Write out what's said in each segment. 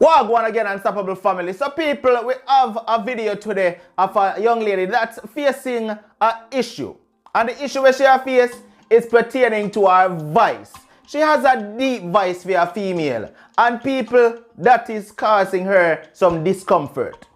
Wagwan again, Unstoppable family. So people, we have a video today of a young lady that's facing an issue. And the issue where she face is pertaining to her voice. She has a deep voice for a female. And people, that is causing her some discomfort.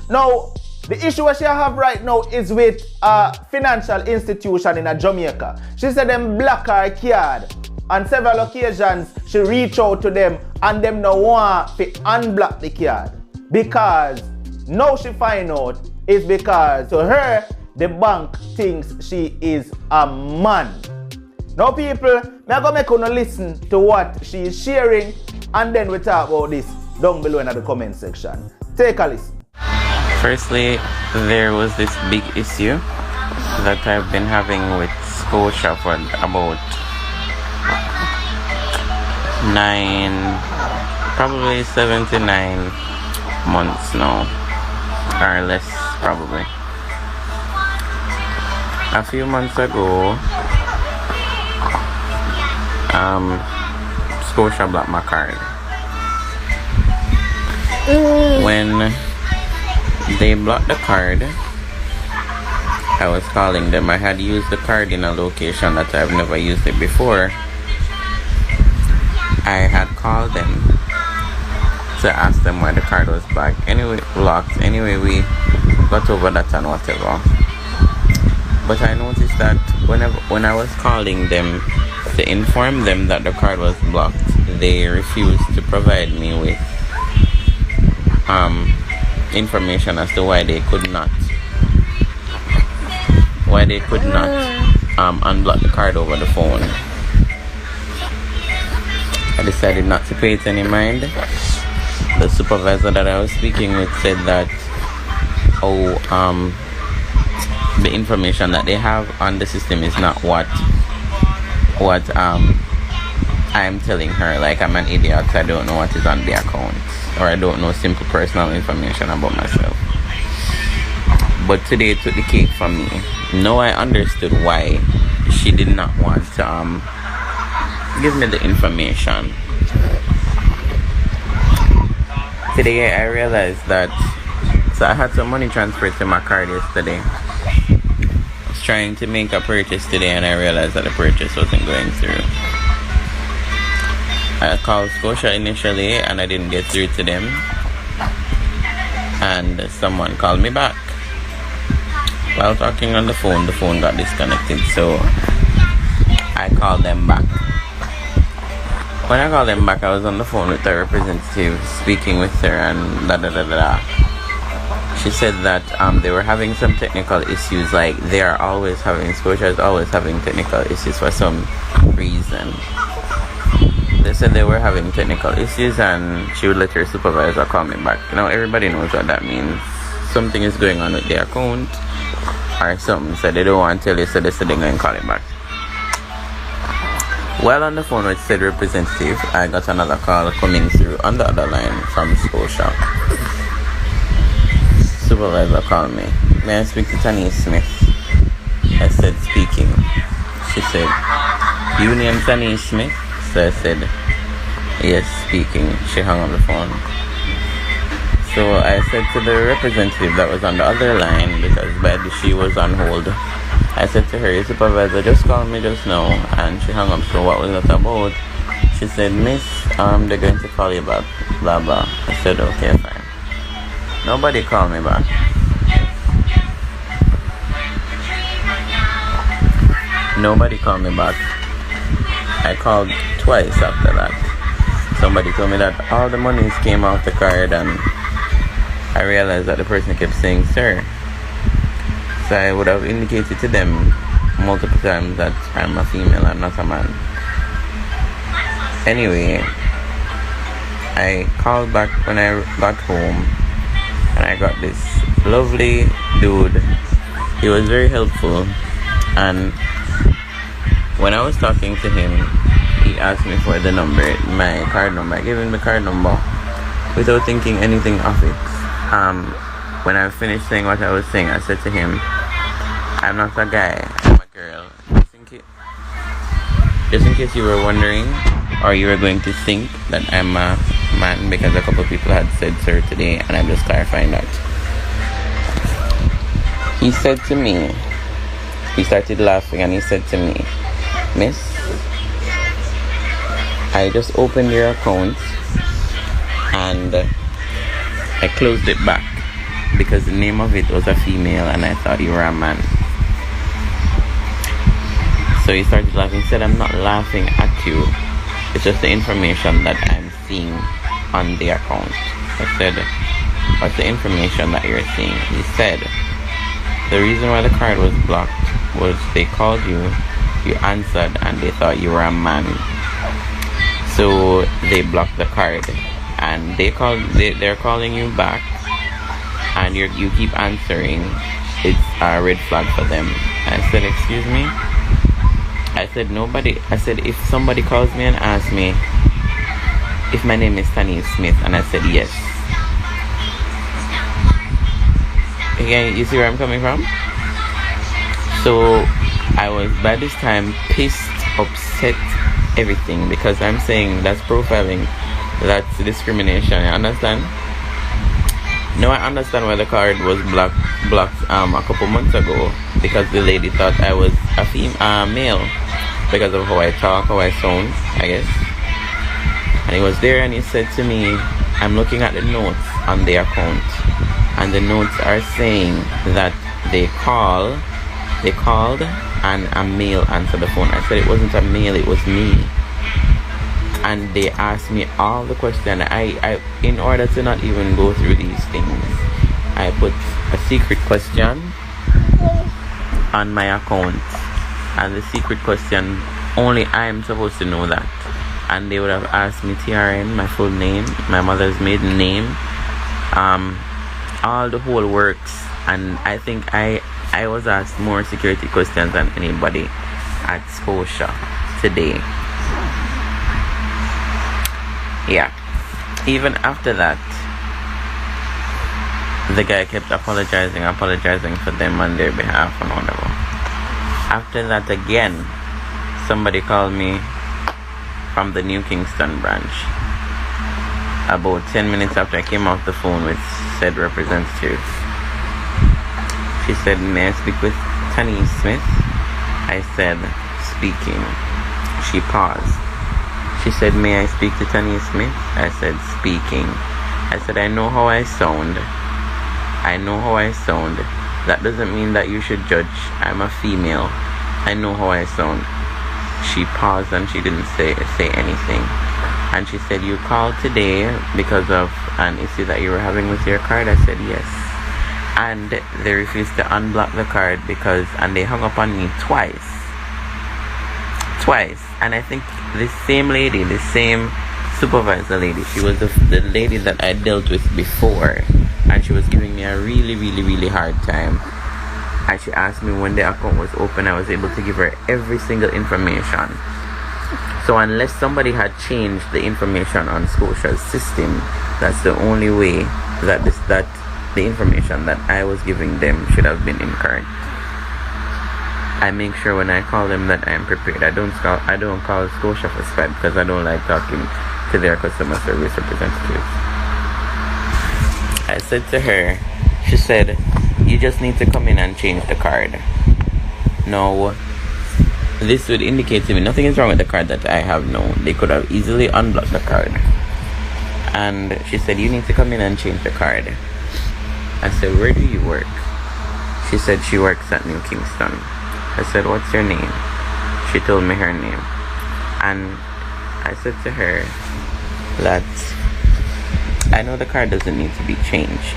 Now, the issue that she have right now is with a financial institution in Jamaica. She said them block her card. On several occasions, she reached out to them and them no want to unblock the card. Because now she find out is because to her, the bank thinks she is a man. Now people, I'm going to make you listen to what she is sharing and then we talk about this down below in the comment section. Take a listen. Firstly, there was this big issue that I've been having with Scotia for about 7 to 9 months now, or less probably. A few months ago, Scotia blocked my card. When they blocked the card, I was calling them. I had used the card in a location that I've never used it before. I had called them to ask them why the card was blocked. Anyway, we got over that and whatever. But I noticed that when I was calling them to inform them that the card was blocked, they refused to provide me with information as to why they could not unblock the card over the phone. I decided not to pay it any mind. The supervisor that I was speaking with said that the information that they have on the system is not what I'm telling her. Like, I'm an idiot, I don't know what is on the account, or I don't know simple personal information about myself. But today took the cake from me. Now I understood why she did not want to give me the information. Today I realized that, so I had some money transferred to my card yesterday. I was trying to make a purchase today and I realized that the purchase wasn't going through. I called Scotia initially and I didn't get through to them, and someone called me back. While talking on the phone got disconnected, so I called them back. When I called them back, I was on the phone with the representative speaking with her, and she said that they were having some technical issues. Like, Scotia is always having technical issues for some reason. They said they were having technical issues and she would let her supervisor call me back. Now everybody knows what that means. Something is going on with their account or something, so they don't want to tell you, so they said they're going to call it back. While on the phone with said representative, I got another call coming through on the other line from Scotia. Supervisor called me. May I speak to Tani Smith? I said, speaking. She said, you name Tani Smith? So I said, yes, speaking. She hung up the phone. So I said to the representative that was on the other line, because she was on hold, I said to her, your supervisor just called me just now, and she hung up. So what was that about? She said, miss, they're going to call you back, blah blah. I said, okay, fine. Nobody called me back. Nobody called me back. I called twice after that. Somebody told me that all the monies came off the card, and I realized that the person kept saying sir. So I would have indicated to them multiple times that I'm a female, I'm not a man. Anyway, I called back when I got home and I got this lovely dude. He was very helpful, and when I was talking to him, he asked me for the number, my card number. I gave him the card number without thinking anything of it. When I finished saying what I was saying, I said to him, I'm not a guy, I'm a girl. Just in case you were wondering, or you were going to think that I'm a man because a couple people had said sir today, and I'm just clarifying that. He said to me, he started laughing and he said to me, Miss, I just opened your account and I closed it back because the name of it was a female and I thought you were a man. So he started laughing. He said, I'm not laughing at you. It's just the information that I'm seeing on the account. I said, what's the information that you're seeing? He said, the reason why the card was blocked was they called you, you answered, and they thought you were a man. So they blocked the card, and they're calling you back, and you keep answering. It's a red flag for them. I said, excuse me? I said, if somebody calls me and asks me if my name is Tani Smith, and I said yes. Again, you see where I'm coming from? So I was by this time pissed, upset, everything, because I'm saying that's profiling, that's discrimination. You understand? Now I understand why the card was blocked a couple months ago, because the lady thought I was a male because of how I talk, how I sound, I guess. And he was there and he said to me, I'm looking at the notes on the account, and the notes are saying that they called and a male answered the phone. I said it wasn't a male, it was me. And they asked me all the questions. I in order to not even go through these things, I put a secret question on my account, and the secret question, only I'm supposed to know that. And they would have asked me TRN, my full name, my mother's maiden name, all the whole works. And I think I was asked more security questions than anybody at Scotia today. Yeah. Even after that, the guy kept apologizing for them on their behalf and whatever. After that again, somebody called me from the New Kingston branch. About 10 minutes after I came off the phone with said representative, she said, may I speak with Tani Smith? I said, speaking. She paused. She said, may I speak to Tani Smith? I said, speaking. I said, I know how I sound. That doesn't mean that you should judge. I'm a female. I know how I sound. She paused and she didn't say anything. And she said, you called today because of an issue that you were having with your card? I said, yes. And they refused to unblock the card and they hung up on me twice. And I think the same lady, the same supervisor lady, she was the lady that I dealt with before, and she was giving me a really, really, really hard time. And she asked me when the account was open, I was able to give her every single information. So unless somebody had changed the information on Scotia's system, that's the only way that the information that I was giving them should have been incorrect. I make sure when I call them that I am prepared. I don't call Scotia for spam because I don't like talking to their customer service representatives. I said to her, she said, you just need to come in and change the card. No, this would indicate to me nothing is wrong with the card that I have now. They could have easily unblocked the card. And she said, you need to come in and change the card. I said, where do you work? She said she works at New Kingston. I said, what's your name? She told me her name. And I said to her that I know the card doesn't need to be changed,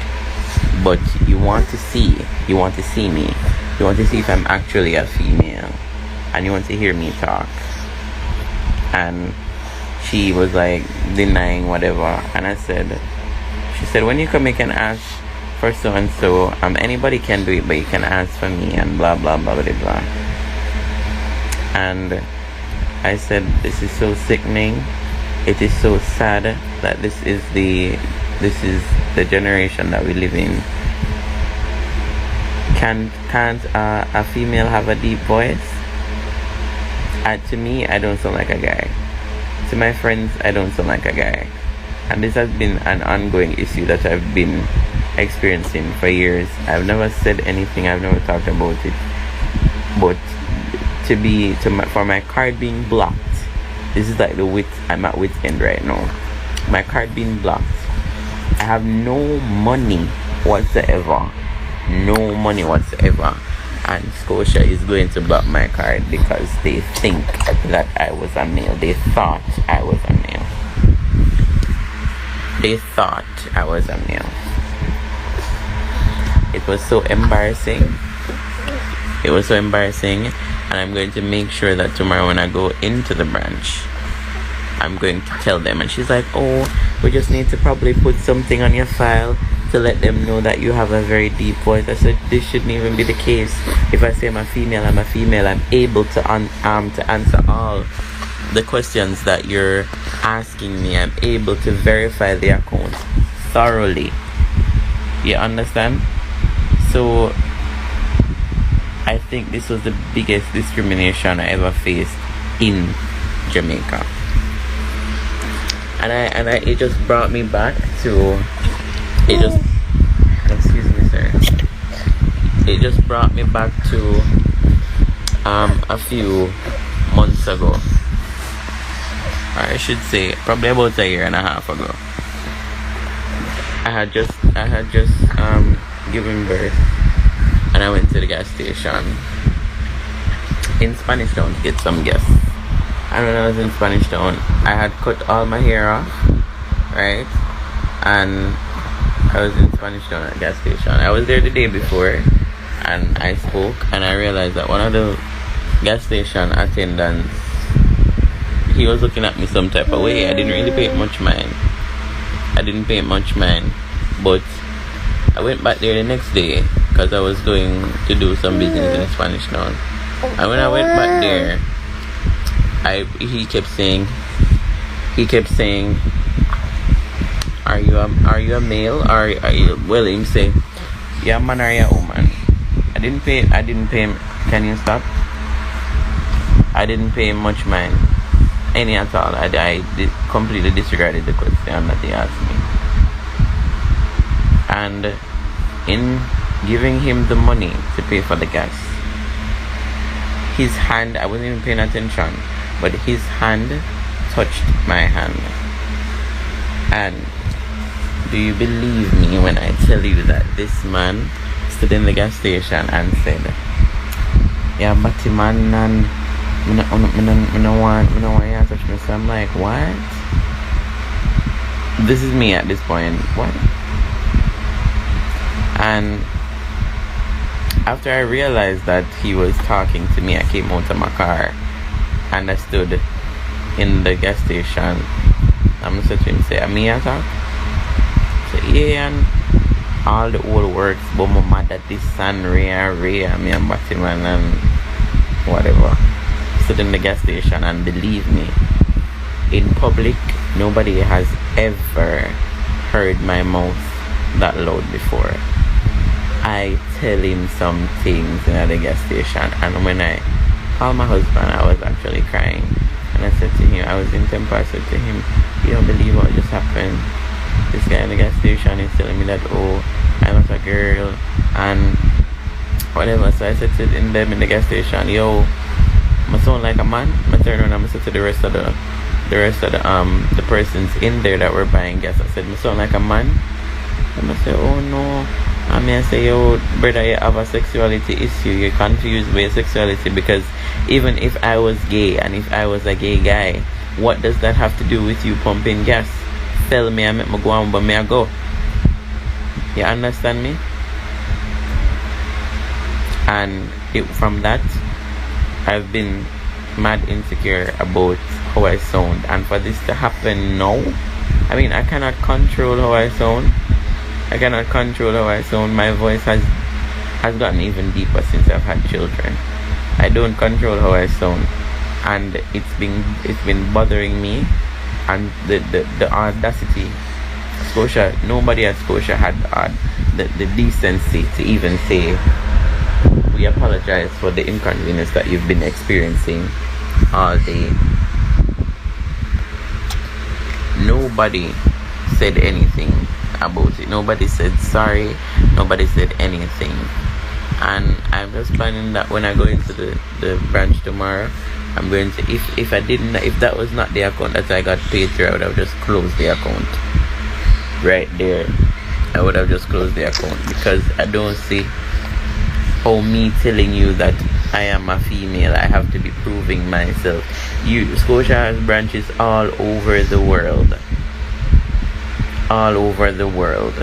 but you want to see me. You want to see if I'm actually a female, and you want to hear me talk. And she was like denying whatever. And she said, when you come, you can ask for so and so. Anybody can do it, but you can ask for me, and blah blah blah blah blah. And I said, this is so sickening. It is so sad that this is the generation that we live in. Can't a female have a deep voice? To me, I don't sound like a guy. To my friends, I don't sound like a guy. And this has been an ongoing issue that I've been experiencing for years. I've never said anything, I've never talked about it. But for my card being blocked, this is like I'm at wit's end right now. My card being blocked, I have no money whatsoever. No money whatsoever. And Scotia is going to block my card because they think that I was a male. They thought I was a male. They thought I was a male. It was so embarrassing. It was so embarrassing. And I'm going to make sure that tomorrow when I go into the branch, I'm going to tell them. And she's like, oh, we just need to probably put something on your file to let them know that you have a very deep voice. I said, this shouldn't even be the case. If I say I'm a female, I'm a female. I'm able to answer all the questions that you're asking me. I'm able to verify the account thoroughly. You understand? So I think this was the biggest discrimination I ever faced in Jamaica. And it just brought me back to excuse me, sir. It just brought me back to a few months ago. I should say probably about a year and a half ago. I had just given birth, and I went to the gas station in Spanish Town to get some gas. And when I was in Spanish Town, I had cut all my hair off, right? And I was in Spanish Town at the gas station. I was there the day before, and I spoke, and I realized that one of the gas station attendants, he was looking at me some type of way. I didn't really pay much mind. But I went back there the next day because I was going to do some business in Spanish Town. And when I went back there, he kept saying, are you a male? Are you, well, him say, yeah, man, are you a woman? I didn't pay him. Can you stop? I didn't pay him much mind, any at all. I completely disregarded the question that he asked me. And in giving him the money to pay for the gas, his hand, I wasn't even paying attention, but his hand touched my hand. And do you believe me when I tell you that this man stood in the gas station and said, yeah, but the man, and I don't want you to touch me. So I'm like, what? This is me at this point. What? And after I realized that he was talking to me, I came out of my car and I stood in the gas station. I'm going to say to him, say, me I talk? So yeah, and all the old works, but my mother, this and Ray, me and Batman and whatever. Stood in the gas station, and believe me, in public, nobody has ever heard my mouth that loud before. I tell him some things in the gas station, and when I called my husband, I was actually crying. And I said to him, I was in temper, I said to him, you don't believe what just happened. This guy in the gas station is telling me that, oh, I'm not a girl, and whatever. So I said to them in the gas station, yo, I sound like a man. I turned around and I said to the rest of the persons in there that were buying gas, I said, I sound like a man. And I said, oh no. I mean, I say, yo, brother, you have a sexuality issue. You're confused by your sexuality, because even if I was gay and if I was a gay guy, what does that have to do with you pumping gas? Tell me, I make me go on, but me I go. You understand me? And from that, I've been mad insecure about how I sound. And for this to happen now, I mean, I cannot control how I sound. My voice has gotten even deeper since I've had children. I don't control how I sound, and it's been bothering me. And the audacity, Scotia, nobody at Scotia had the decency to even say, we apologize for the inconvenience that you've been experiencing all day. Nobody said anything about it. Nobody said sorry. Nobody said anything. And I'm just planning that when I go into the branch tomorrow, I'm going to, if that was not the account that I got paid through, I would have just closed the account right there. I would have just closed the account, because I don't see how me telling you that I am a female, I have to be proving myself. Scotia has branches all over the world. All over the world.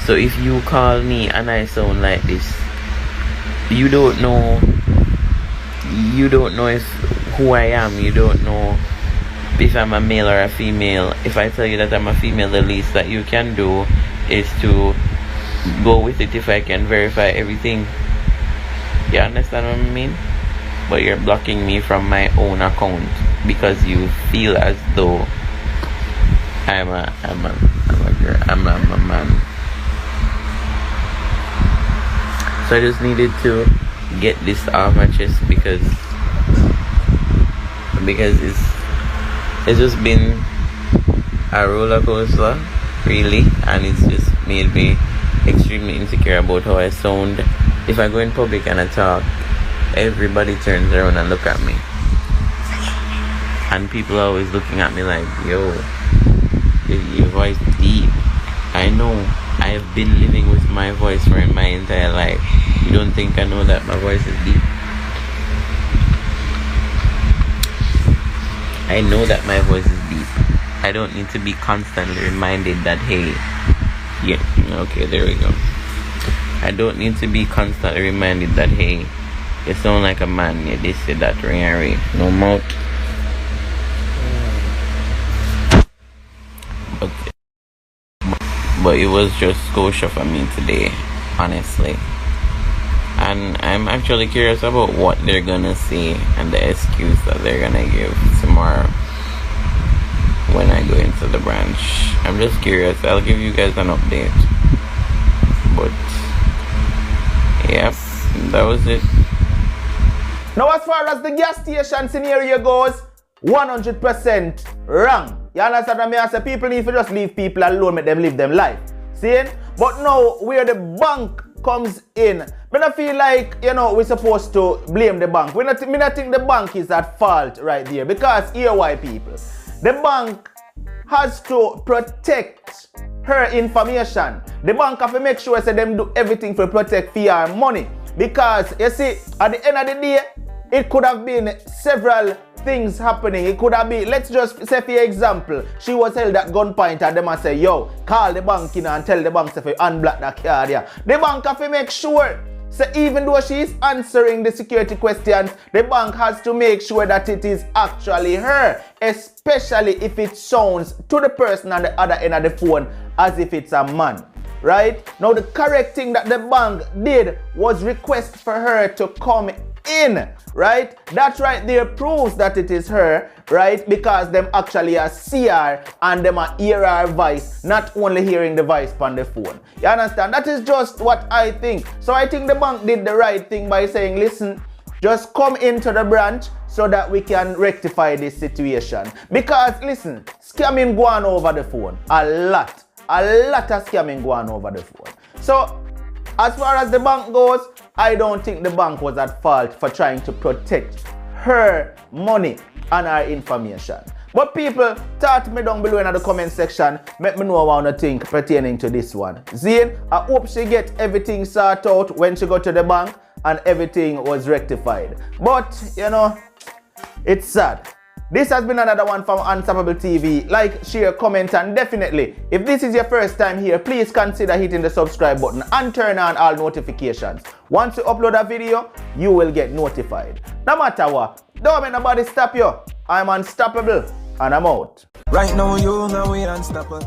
So if you call me and I sound like this, you don't know if who I am. You don't know if I'm a male or a female. If I tell you that I'm a female, the least that you can do is to go with it if I can verify everything. You understand what I mean? But you're blocking me from my own account because you feel as though I'm a man. So I just needed to get this off my chest because it's just been a roller coaster, really, and it's just made me extremely insecure about how I sound. If I go in public and I talk, everybody turns around and look at me, and people are always looking at me like, yo, your voice deep. I know I have been living with my voice for my entire life. You don't think I know that my voice is deep? I know that my voice is deep. I don't need to be constantly reminded that, hey, yeah, okay, there we go. I don't need to be constantly reminded that, hey, you sound like a man, yeah, this, that, ring, no mouth. But it was just Scotia for me today, honestly. And I'm actually curious about what they're gonna say and the excuse that they're gonna give tomorrow when I go into the branch. I'm just curious. I'll give you guys an update. But yep, that was it. Now, as far as the gas station scenario goes, 100% wrong. You understand what I mean? I say people need to just leave people alone, make them live them life. See? But now, where the bank comes in, I don't feel like, we're supposed to blame the bank. I don't think the bank is at fault right there. Because here why, people. The bank has to protect her information. The bank have to make sure that them do everything to protect her money. Because, you see, at the end of the day, it could have been several things happening. It could have been, let's just say for example, she was held at gunpoint and them and say, yo, call the bank in and tell the bank to unblock that card there. The bank have to make sure, so even though she is answering the security questions, the bank has to make sure that it is actually her, especially if it sounds to the person on the other end of the phone as if it's a man. Right? Now the correct thing that the bank did was request for her to come in, right? That right there proves that it is her, right? Because them actually see her and them are hear her voice, not only hearing the voice on the phone. You understand? That is just what I think. So I think the bank did the right thing by saying, listen, just come into the branch so that we can rectify this situation. Because listen, scamming go on over the phone. A lot of scamming go on over the phone. So as far as the bank goes, I don't think the bank was at fault for trying to protect her money and her information. But people, talk me down below in the comment section. Let me know what you think pertaining to this one. Zane, I hope she get everything sorted out when she got to the bank and everything was rectified. But, it's sad. This has been another one from Unstoppable TV. Like, share, comment, and definitely, if this is your first time here, please consider hitting the subscribe button and turn on all notifications. Once you upload a video, you will get notified. No matter what, don't make nobody stop you. I'm unstoppable, and I'm out. Right now, you know we unstoppable.